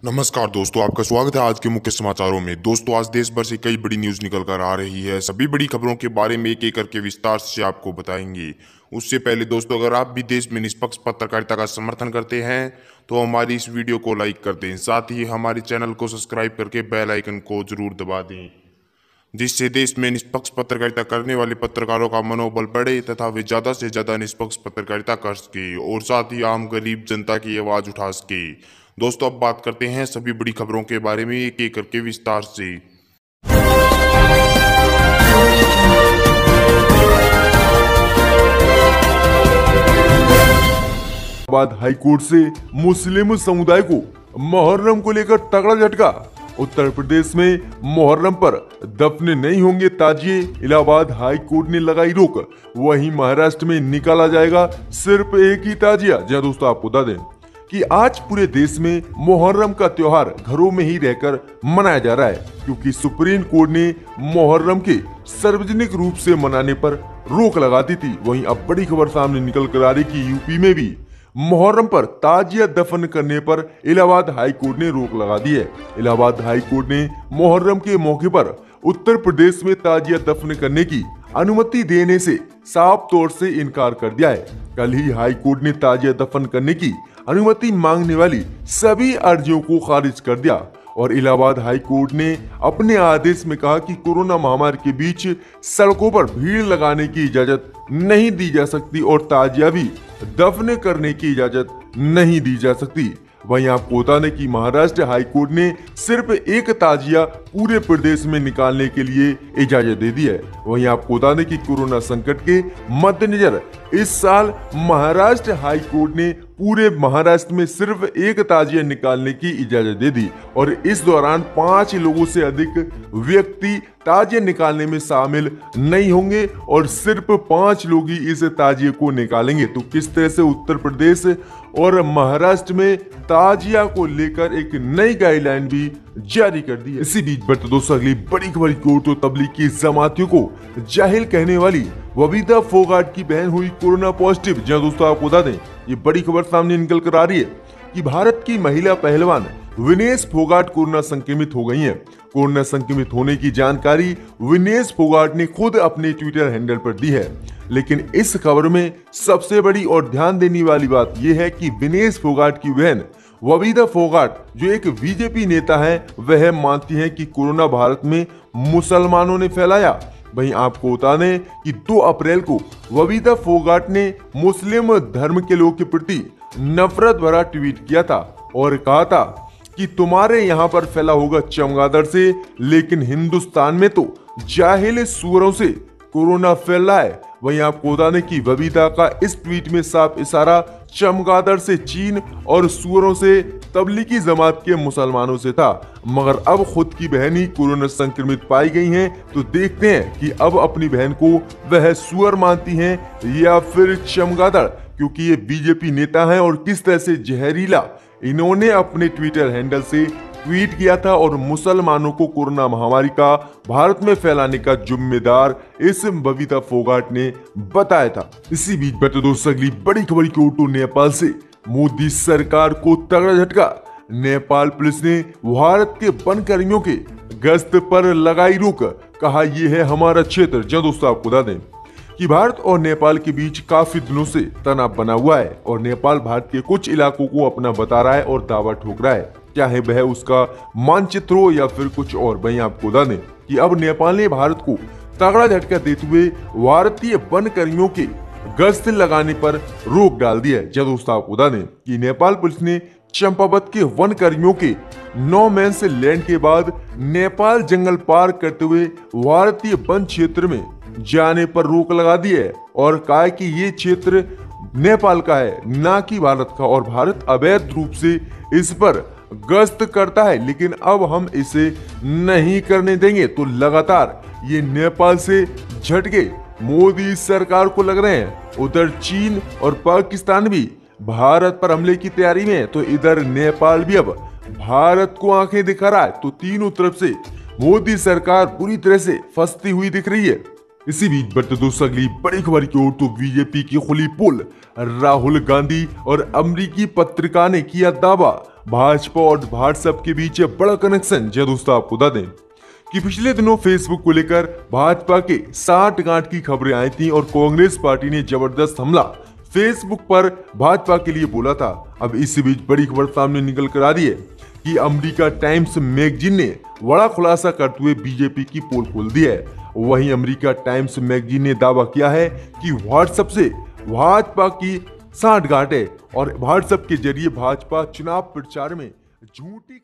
नमस्कार दोस्तों, आपका स्वागत है आज के मुख्य समाचारों में। दोस्तों, आज देश भर से कई बड़ी न्यूज़ निकल कर आ रही है। सभी बड़ी खबरों के बारे में एक एक करके विस्तार से आपको बताएंगे। उससे पहले दोस्तों, अगर आप भी देश में निष्पक्ष पत्रकारिता का समर्थन करते हैं तो हमारी इस वीडियो को लाइक कर दें। साथ ही हमारे चैनल को सब्सक्राइब करके बेल आइकन को जरूर दबा दें, जिससे देश में निष्पक्ष पत्रकारिता करने वाले पत्रकारों का मनोबल बढ़े तथा वे ज़्यादा से ज़्यादा निष्पक्ष पत्रकारिता कर सके और साथ ही आम गरीब जनता की आवाज़ उठा सके। दोस्तों, अब बात करते हैं सभी बड़ी खबरों के बारे में एक एक करके विस्तार से। बाद हाईकोर्ट से मुस्लिम समुदाय को मुहर्रम को लेकर तगड़ा झटका। उत्तर प्रदेश में मुहर्रम पर दफन नहीं होंगे ताजिए, इलाहाबाद हाईकोर्ट ने लगाई रोक। वहीं महाराष्ट्र में निकाला जाएगा सिर्फ एक ही ताजिया। जी दोस्तों, आपको बता दें कि आज पूरे देश में मुहर्रम का त्योहार घरों में ही रहकर मनाया जा रहा है, क्योंकि सुप्रीम कोर्ट ने मुहर्रम के सार्वजनिक रूप से मनाने पर रोक लगा दी थी। वहीं अब बड़ी खबर सामने निकल कर आ रही कि यूपी में भी मुहर्रम पर ताजिया दफन करने पर इलाहाबाद हाई कोर्ट ने रोक लगा दी है। इलाहाबाद हाई कोर्ट ने मुहर्रम के मौके पर उत्तर प्रदेश में ताजिया दफन करने की अनुमति देने से साफ तौर से इनकार कर दिया है। कल ही हाई कोर्ट ने ताजिया दफन करने की अनुमति मांगने वाली सभी अर्जियों को खारिज कर दिया और इलाहाबाद हाई कोर्ट ने अपने आदेश में कहा कि कोरोना महामारी के बीच सड़कों पर भीड़ लगाने की इजाजत नहीं दी जा सकती और ताजिया भी दफन करने की इजाजत नहीं दी जा सकती। वहीं आपको बता दें कि महाराष्ट्र हाई कोर्ट ने सिर्फ एक ताजिया पूरे प्रदेश में निकालने के लिए इजाजत दे दी है। वहीं आपको बता दें कि कोरोना संकट के मद्देनजर इस साल महाराष्ट्र हाई कोर्ट ने पूरे महाराष्ट्र में सिर्फ एक ताजिया निकालने की इजाजत दे दी और इस दौरान 5 लोगों से अधिक व्यक्ति ताजिया निकालने में शामिल नहीं होंगे और सिर्फ 5 लोग ही इस ताजिए को निकालेंगे। तो किस तरह से उत्तर प्रदेश और महाराष्ट्र में ताजिया को लेकर एक नई गाइडलाइन भी जारी कर दी है। इसी बीच बढ़ते दोस्तों अगली बड़ी खबर की ओर तो तबलीगी जमातियों को जाहिल कहने वाली वबीदा फोगाट की बहन हुई कोरोना पॉजिटिव। जी दोस्तों, आपको बता दें ये बड़ी खबर सामने निकल कर आ रही है कि भारत की महिला पहलवान विनेश फोगाट कोरोना संक्रमित हो गई हैं। कोरोना संक्रमित होने की जानकारी विनेश फोगाट ने खुद अपने ट्विटर हैंडल पर दी है। लेकिन इस खबर में सबसे बड़ी और ध्यान देने वाली बात यह है कि विनेश फोगाट की बहन वबीदा फोगाट, जो एक बीजेपी नेता है, वह मानती हैं कि कोरोना भारत में मुसलमानों ने फैलाया। वहीं आपको बता दें कि 2 अप्रैल को वबीदा फोगाट ने मुस्लिम धर्म के लोगों के प्रति नफरत भरा ट्वीट किया था और कहा था कि तुम्हारे यहाँ पर फैला होगा चमगादड़ से, लेकिन हिंदुस्तान में तो जाहिल सूअरों से कोरोना फैल रहा है। वहीं आपको बता दें कि वबीदा का इस ट्वीट में साफ इशारा चमगादड़ से चीन और सूअरों से तबलीगी जमात के मुसलमानों से था। मगर अब खुद की बहन ही कोरोना संक्रमित पाई गई हैं, तो देखते हैं कि अब अपनी बहन को वह सूअर मानती हैं या फिर चमगादड़, क्योंकि ये बीजेपी नेता हैं और किस तरह से जहरीला इन्होंने अपने ट्विटर हैंडल से ट्वीट किया था और मुसलमानों को कोरोना महामारी का भारत में फैलाने का जिम्मेदार इस वबीदा फोगाट ने बताया था। इसी बीच बढ़ते दोस्तों अगली बड़ी खबर की ओर तो नेपाल से मोदी सरकार को तगड़ा झटका। नेपाल पुलिस ने भारत के वन कर्मियों के गश्त पर लगाई रोक, कहा यह है हमारा क्षेत्र। जो दोस्तों, आपको बता दें कि भारत और नेपाल के बीच काफी दिनों से तनाव बना हुआ है और नेपाल भारत के कुछ इलाकों को अपना बता रहा है और दावा ठोक रहा है, चाहे वह उसका मानचित्र हो या फिर कुछ और। वहीं आपको बता दें कि अब नेपाल ने भारत को तगड़ा झटका देते हुए भारतीय वन कर्मियों के गश्त लगाने पर रोक डाल दी है। जब दोस्तों, आपको बता दें कि नेपाल पुलिस ने चंपावत के वन कर्मियों के नो मैंस लैंड के बाद नेपाल जंगल पार करते हुए भारतीय वन क्षेत्र में जाने पर रोक लगा दी है और कहा कि ये क्षेत्र नेपाल का है, ना कि भारत का, और भारत अवैध रूप से इस पर गश्त करता है, लेकिन अब हम इसे नहीं करने देंगे। तो लगातार ये नेपाल से झटके मोदी सरकार को लग रहे हैं। उधर चीन और पाकिस्तान भी भारत पर हमले की तैयारी में है, तो इधर नेपाल भी अब भारत को आंखें दिखा रहा है। तो तीनों तरफ से मोदी सरकार पूरी तरह से फंसती हुई दिख रही है। इसी बीच बढ़ते दोस्तों अगली बड़ी खबर की ओर तो बीजेपी की खुली पोल, राहुल गांधी और अमेरिकी पत्रिका ने किया दावा भाजपा और व्हाट्सएप के बीच बड़ा कनेक्शन। जी दोस्तों, आपको बता दें कि पिछले दिनों फेसबुक को लेकर भाजपा के 60 गांठ की खबरें आई थी और कांग्रेस पार्टी ने जबरदस्त हमला फेसबुक पर भाजपा के लिए बोला था। अब इसी बीच बड़ी खबर सामने निकल कर आ रही है कि अमेरिका टाइम्स मैगजीन ने बड़ा खुलासा करते हुए बीजेपी की पोल खोल दी है। वहीं अमेरिका टाइम्स मैगजीन ने दावा किया है कि व्हाट्सएप से भाजपा की 60 गांठ है और व्हाट्सएप के जरिए भाजपा चुनाव प्रचार में झूठी